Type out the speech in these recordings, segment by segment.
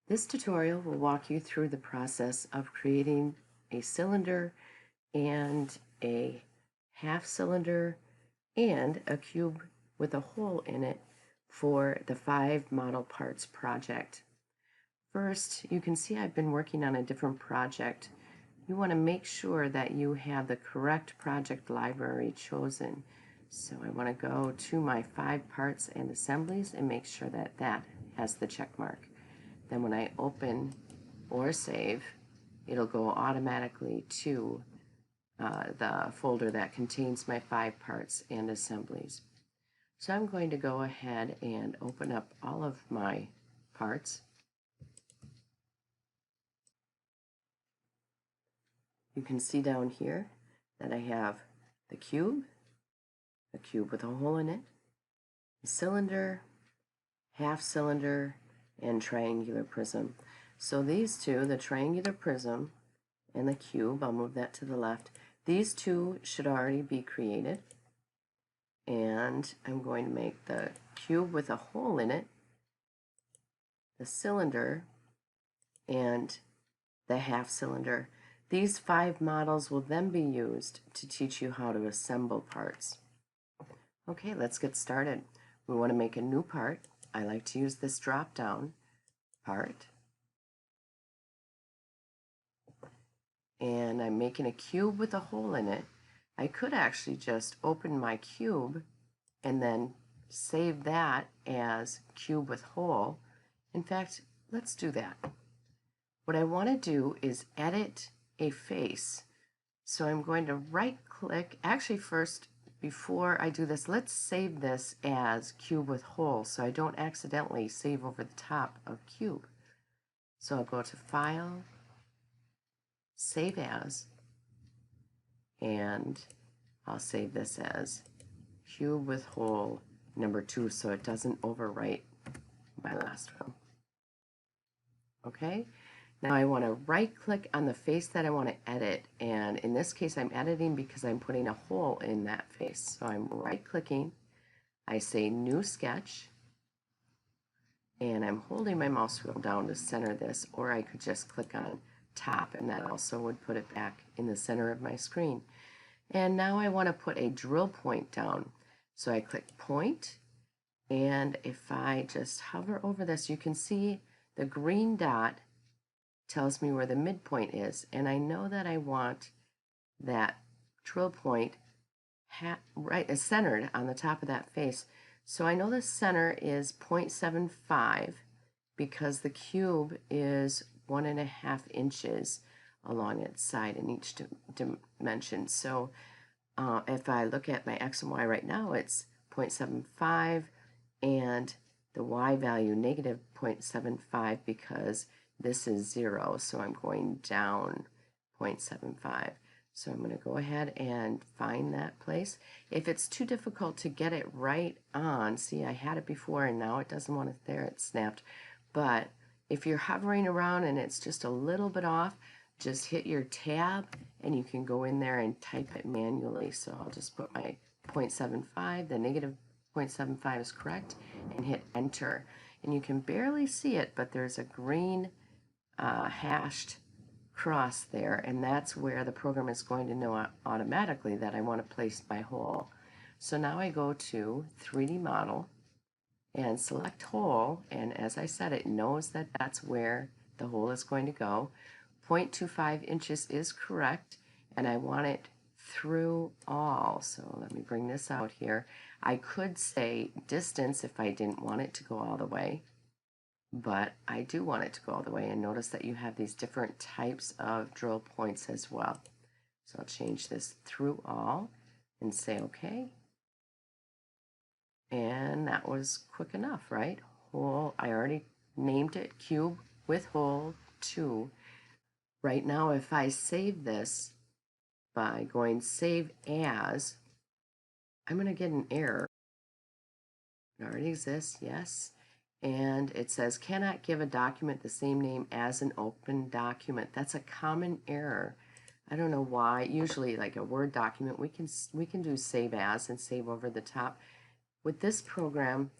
This tutorial will walk you through the process of creating a cylinder and a half cylinder and a cube with a hole in it for the 5 model parts project. First, you can see I've been working on a different project. You want to make sure that you have the correct project library chosen. So I want to go to my 5 parts and assemblies and make sure that that has the check mark. Then when I open or save, it'll go automatically to the folder that contains my 5 parts and assemblies. So I'm going to go ahead and open up all of my parts. You can see down here that I have the cube with a hole in it, the cylinder, half cylinder, and triangular prism. So these two, the triangular prism and the cube, I'll move that to the left, these two should already be created. And I'm going to make the cube with a hole in it, the cylinder, and the half cylinder. These 5 models will then be used to teach you how to assemble parts. Okay, let's get started. We want to make a new part. I like to use this drop down part. And I'm making a cube with a hole in it. I could actually just open my cube and then save that as cube with hole. In fact, let's do that. What I want to do is edit a face. So I'm going to right click, actually first, before I do this, let's save this as cube with hole so I don't accidentally save over the top of cube. So I'll go to File, Save As, and I'll save this as cube with hole number 2 so it doesn't overwrite my last one. Okay, now I want to right click on the face that I want to edit, and in this case I'm editing because I'm putting a hole in that face. So I'm right clicking, I say new sketch, and I'm holding my mouse wheel down to center this, or I could just click on top and that also would put it back in the center of my screen. And now I want to put a drill point down. So I click point, and if I just hover over this, you can see the green dot tells me where the midpoint is, and I know that I want that drill point centered on the top of that face. So I know the center is 0.75 because the cube is 1.5 inches along its side in each dimension. So if I look at my X and Y right now, it's 0.75 and the Y value negative 0.75 because this is 0, so I'm going down 0.75. So I'm going to go ahead and find that place. If it's too difficult to get it right on, see, I had it before and now it doesn't want it there, it snapped. But if you're hovering around and it's just a little bit off, just hit your tab and you can go in there and type it manually. So I'll just put my 0.75, the negative 0.75 is correct, and hit enter. And you can barely see it, but there's a green hashed cross there, and that's where the program is going to know automatically that I want to place my hole. So now I go to 3D model and select hole, and as I said, it knows that that's where the hole is going to go. 0.25 inches is correct, and I want it through all. So let me bring this out here. I could say distance if I didn't want it to go all the way, but I do want it to go all the way, and notice that you have these different types of drill points as well. So I'll change this through all and say OK. And that was quick enough, right? Hole, I already named it cube with hole 2. Right now, if I save this by going save as, I'm going to get an error. It already exists, yes. And it says cannot give a document the same name as an open document. That's a common error. I don't know why. Usually, like a Word document, we can do save as and save over the top. With this program,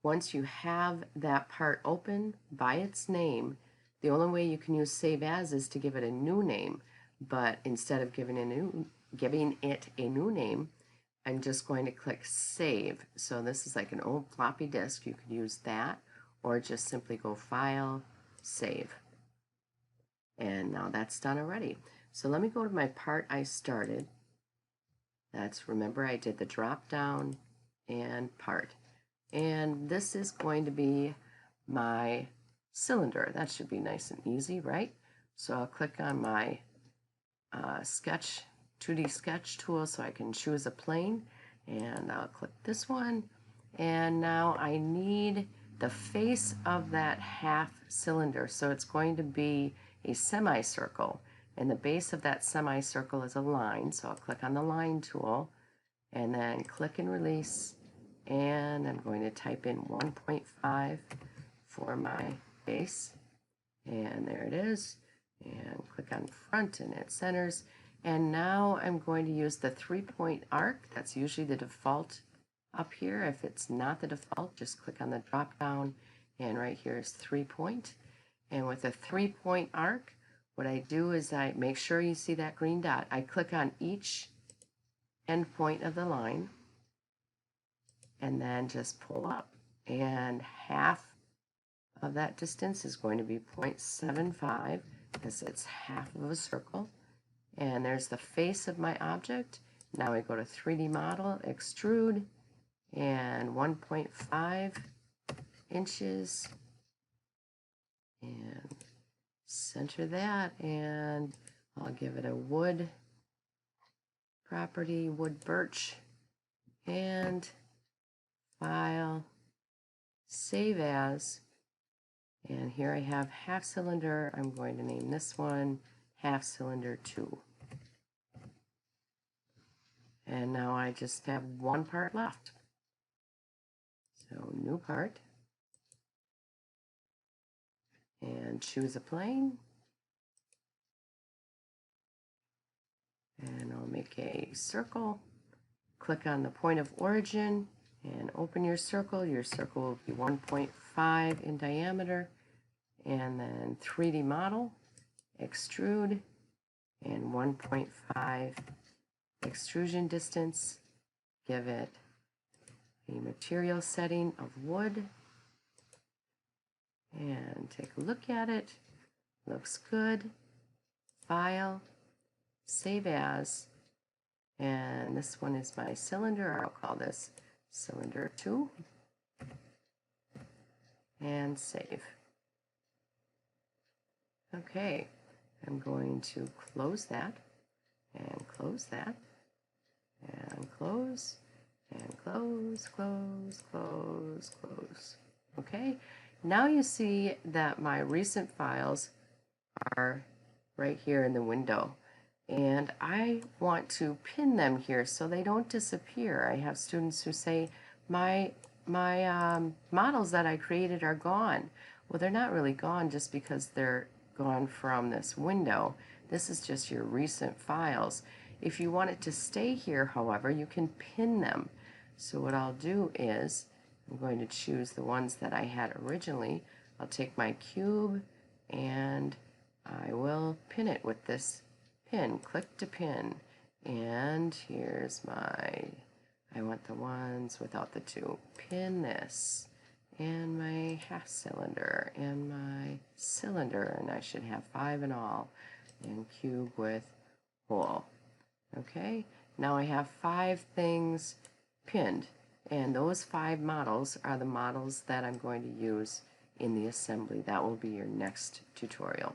once you have that part open by its name, The only way you can use save as is to give it a new name, but instead of giving it a new name, I'm just going to click save. So this is like an old floppy disk. You could use that, or just simply go File, Save. And now that's done already. So let me go to my part I started. Remember I did the drop down and part. And this is going to be my cylinder. That should be nice and easy, right? So I'll click on my 2D sketch tool so I can choose a plane, and I'll click this one, and now I need the face of that half cylinder, so it's going to be a semicircle, and the base of that semicircle is a line, so I'll click on the line tool and then click and release, and I'm going to type in 1.5 for my base, and there it is, and click on front and it centers. And now I'm going to use the 3-point arc. That's usually the default up here. If it's not the default, just click on the drop down, and right here is 3-point. And with a 3-point arc, what I do is I make sure you see that green dot. I click on each end point of the line and then just pull up, and half of that distance is going to be 0.75 because it's half of a circle. And there's the face of my object. Now I go to 3D model, extrude, and 1.5 inches, and center that, and I'll give it a wood property, wood birch, and file, save as, and here I have half cylinder. I'm going to name this one half cylinder 2. And now I just have one part left. So new part, and choose a plane, and I'll make a circle. Click on the point of origin and open your circle. Your circle will be 1.5 in diameter, and then 3D model, extrude, and 1.5 extrusion distance. Give it a material setting of wood, and take a look at it. Looks good. File, save as, and this one is my cylinder. I'll call this cylinder 2, and save. Okay, I'm going to close that, and close that, and close, and close, close, close, close. Okay, now you see that my recent files are right here in the window, and I want to pin them here so they don't disappear. I have students who say, my models that I created are gone. Well, they're not really gone just because they're gone from this window. This is just your recent files. If you want it to stay here, however, you can pin them. So what I'll do is I'm going to choose the ones that I had originally. I'll take my cube and I will pin it with this pin. Click to pin. And here's I want the ones without the 2. Pin this. And my half cylinder. And my cylinder. And I should have 5 in all. And cube with hole. Okay, now I have 5 things pinned, and those 5 models are the models that I'm going to use in the assembly. That will be your next tutorial.